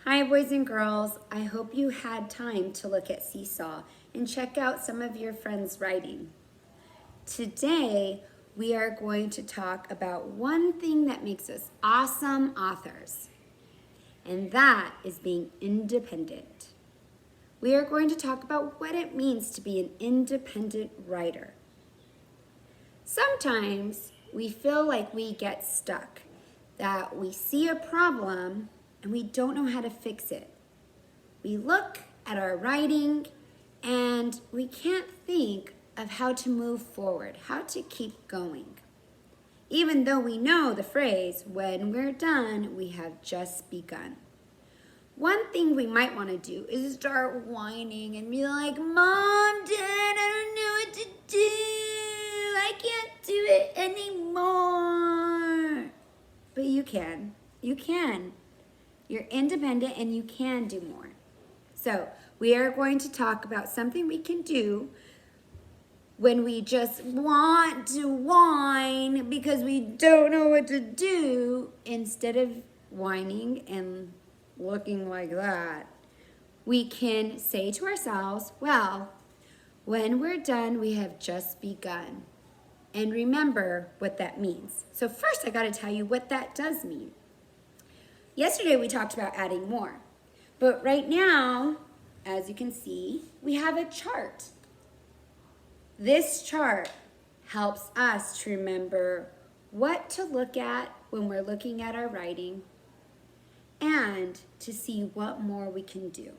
Hi boys and girls, I hope you had time to look at Seesaw and check out some of your friends' writing. Today, we are going to talk about one thing that makes us awesome authors, and that is being independent. We are going to talk about what it means to be an independent writer. Sometimes we feel like we get stuck, that we see a problem and we don't know how to fix it. We look at our writing and we can't think of how to move forward, how to keep going. Even though we know the phrase, when we're done, we have just begun. One thing we might want to do is start whining and be like, Mom, Dad, I don't know what to do. I can't do it anymore. But you can. You can. You're independent and you can do more. So we are going to talk about something we can do when we just want to whine because we don't know what to do. Instead of whining and looking like that, we can say to ourselves, well, when we're done, we have just begun. And remember what that means. So first I got to tell you what that does mean. Yesterday we talked about adding more, but right now, as you can see, we have a chart. This chart helps us to remember what to look at when we're looking at our writing and to see what more we can do.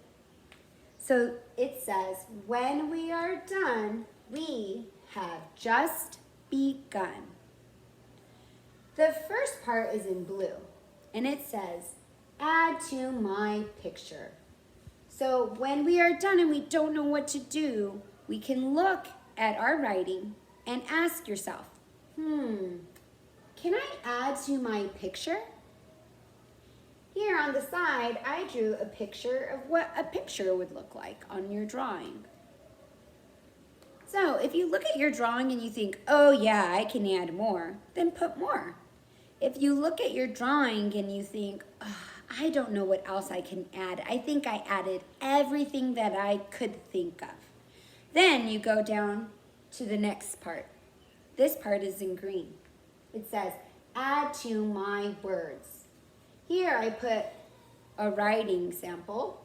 So it says, when we are done, we have just begun. The first part is in blue. And it says, add to my picture. So when we are done and we don't know what to do, we can look at our writing and ask yourself, can I add to my picture? Here on the side, I drew a picture of what a picture would look like on your drawing. So if you look at your drawing and you think, oh yeah, I can add more, then put more. If you look at your drawing and you think, oh, I don't know what else I can add. I think I added everything that I could think of. Then you go down to the next part. This part is in green. It says, add to my words. Here I put a writing sample.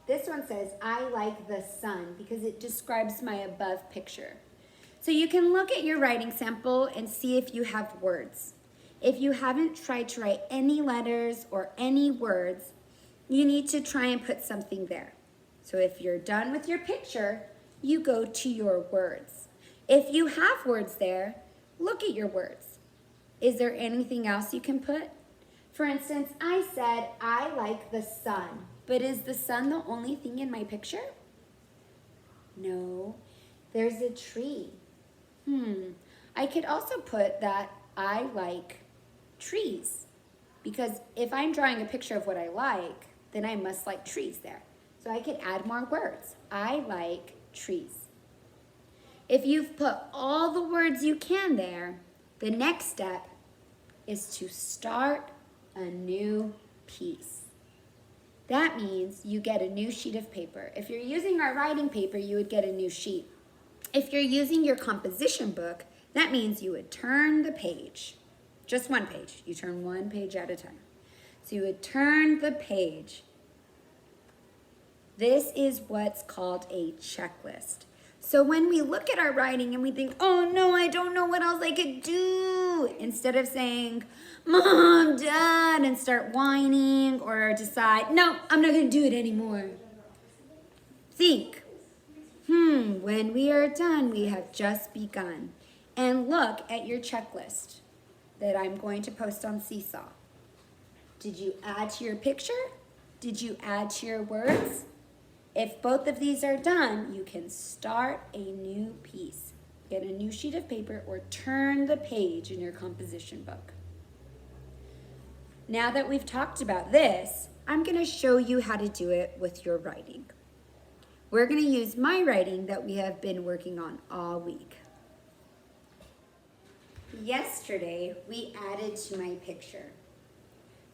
This one says, I like the sun because it describes my above picture. So you can look at your writing sample and see if you have words. If you haven't tried to write any letters or any words, you need to try and put something there. So if you're done with your picture, you go to your words. If you have words there, look at your words. Is there anything else you can put? For instance, I said, I like the sun, but is the sun the only thing in my picture? No, there's a tree. I could also put that I like trees, because if I'm drawing a picture of what I like, then I must like trees there. So I could add more words. I like trees. If you've put all the words you can there, the next step is to start a new piece. That means you get a new sheet of paper. If you're using our writing paper, you would get a new sheet. If you're using your composition book, that means you would turn the page. Just one page. You turn one page at a time. So you would turn the page. This is what's called a checklist. So when we look at our writing and we think, oh no, I don't know what else I could do, instead of saying, Mom, Dad, and start whining or decide, no, I'm not going to do it anymore. Think, when we are done, we have just begun. And look at your checklist that I'm going to post on Seesaw. Did you add to your picture? Did you add to your words? If both of these are done, you can start a new piece. Get a new sheet of paper or turn the page in your composition book. Now that we've talked about this, I'm going to show you how to do it with your writing. We're going to use my writing that we have been working on all week. Yesterday, we added to my picture.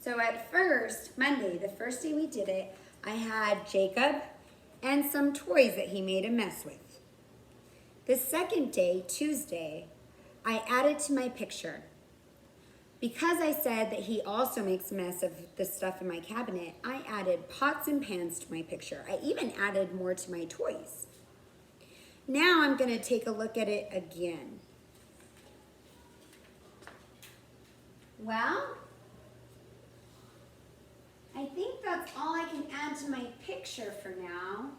So at first, Monday, the first day we did it, I had Jacob and some toys that he made a mess with. The second day, Tuesday, I added to my picture. Because I said that he also makes a mess of the stuff in my cabinet, I added pots and pans to my picture. I even added more to my toys. Now I'm gonna take a look at it again. Well, I think that's all I can add to my picture for now.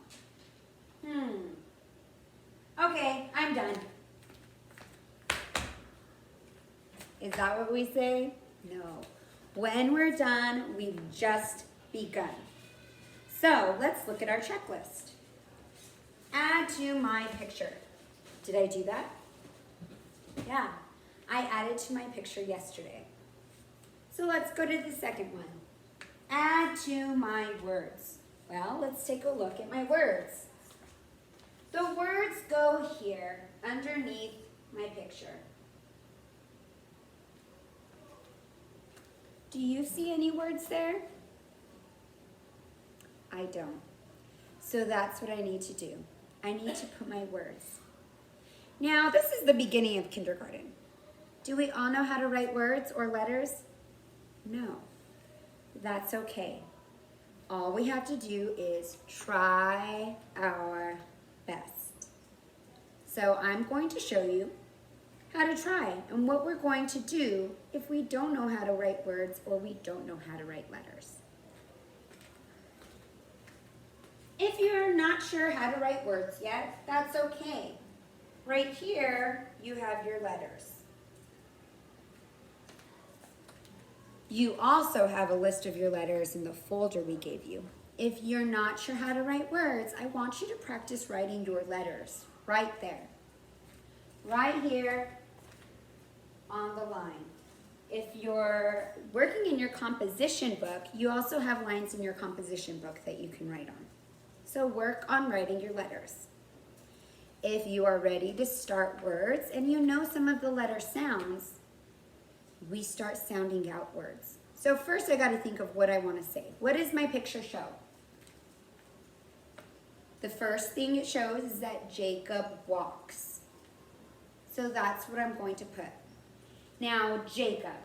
Okay, I'm done. Is that what we say? No. When we're done, we've just begun. So let's look at our checklist. Add to my picture. Did I do that? Yeah, I added to my picture yesterday. So let's go to the second one. Add to my words. Well, let's take a look at my words. The words go here underneath my picture. Do you see any words there? I don't. So that's what I need to do. I need to put my words. Now, this is the beginning of kindergarten. Do we all know how to write words or letters? No. That's okay. All we have to do is try our best. So I'm going to show you how to try and what we're going to do if we don't know how to write words or we don't know how to write letters. If you're not sure how to write words yet, that's okay. Right here, you have your letters. You also have a list of your letters in the folder we gave you. If you're not sure how to write words, I want you to practice writing your letters right there. Right here on the line. If you're working in your composition book, you also have lines in your composition book that you can write on. So work on writing your letters. If you are ready to start words and you know some of the letter sounds, we start sounding out words. So first I got to think of what I want to say. What does my picture show? The first thing it shows is that Jacob walks. So that's what I'm going to put. Now, Jacob.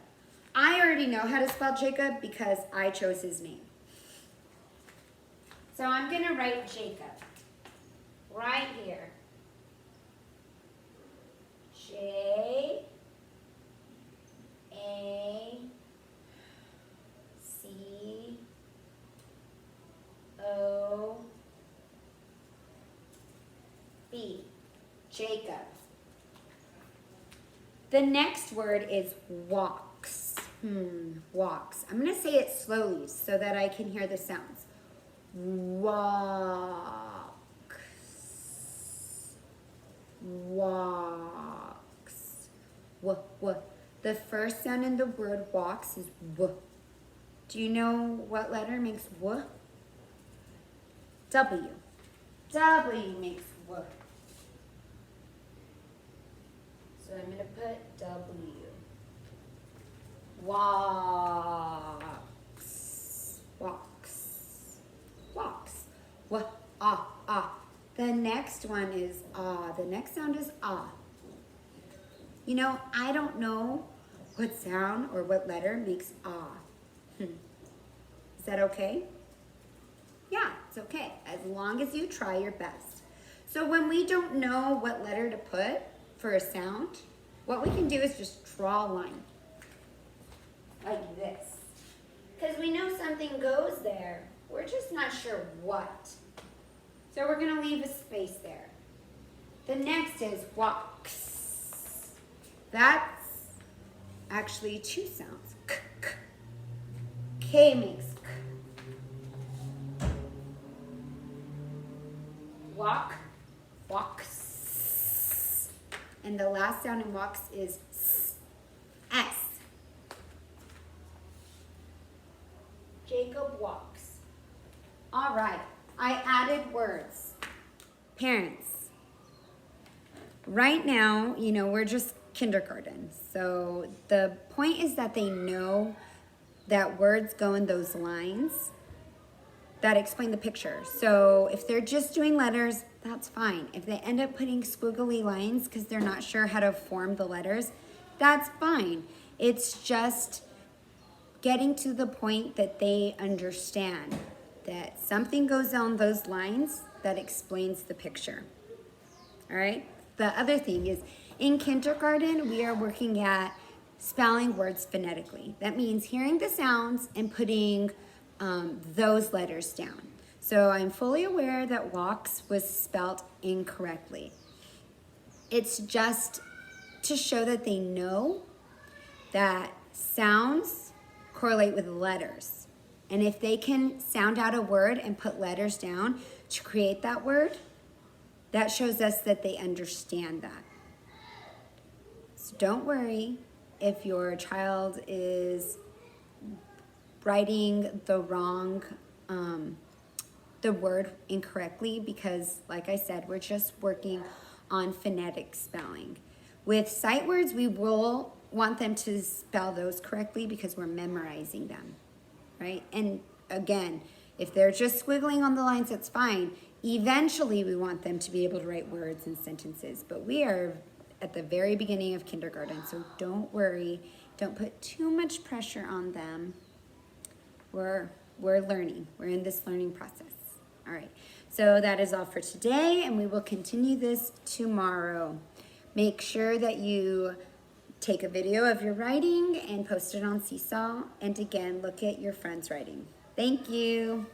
I already know how to spell Jacob because I chose his name. So I'm going to write Jacob right here. J-A-C-O-B. Jacob. The next word is walks. Walks. I'm going to say it slowly so that I can hear the sounds. Walks. Walks. W. The first sound in the word walks is w. Do you know what letter makes w? W. W makes w. So I'm going to put W. Walks. Walks. Walks. Ah. The next one is ah. The next sound is ah. You know, I don't know what sound or what letter makes ah. Is that okay? Yeah, it's okay, as long as you try your best. So when we don't know what letter to put for a sound, what we can do is just draw a line. Like this. Because we know something goes there. We're just not sure what. So we're going to leave a space there. The next is walks. That's actually two sounds. K, k. K makes k. Walk, walks. And the last sound in walks is S. Jacob walks. All right, I added words. Parents, right now, we're just kindergarten. So the point is that they know that words go in those lines that explain the picture. So if they're just doing letters, that's fine. If they end up putting squiggly lines because they're not sure how to form the letters, that's fine. It's just getting to the point that they understand that something goes on those lines that explains the picture. All right? The other thing is, in kindergarten, we are working at spelling words phonetically. That means hearing the sounds and putting those letters down. So I'm fully aware that walks was spelled incorrectly. It's just to show that they know that sounds correlate with letters. And if they can sound out a word and put letters down to create that word, that shows us that they understand that. So don't worry if your child is writing the wrong, the word incorrectly, because like I said, we're just working on phonetic spelling. With sight words, we will want them to spell those correctly because we're memorizing them, right? And again, if they're just squiggling on the lines, that's fine. Eventually, we want them to be able to write words and sentences, but we are at the very beginning of kindergarten, so don't worry. Don't put too much pressure on them. We're learning. We're in this learning process. All right, so that is all for today, and we will continue this tomorrow. Make sure that you take a video of your writing and post it on Seesaw, and again, look at your friend's writing. Thank you.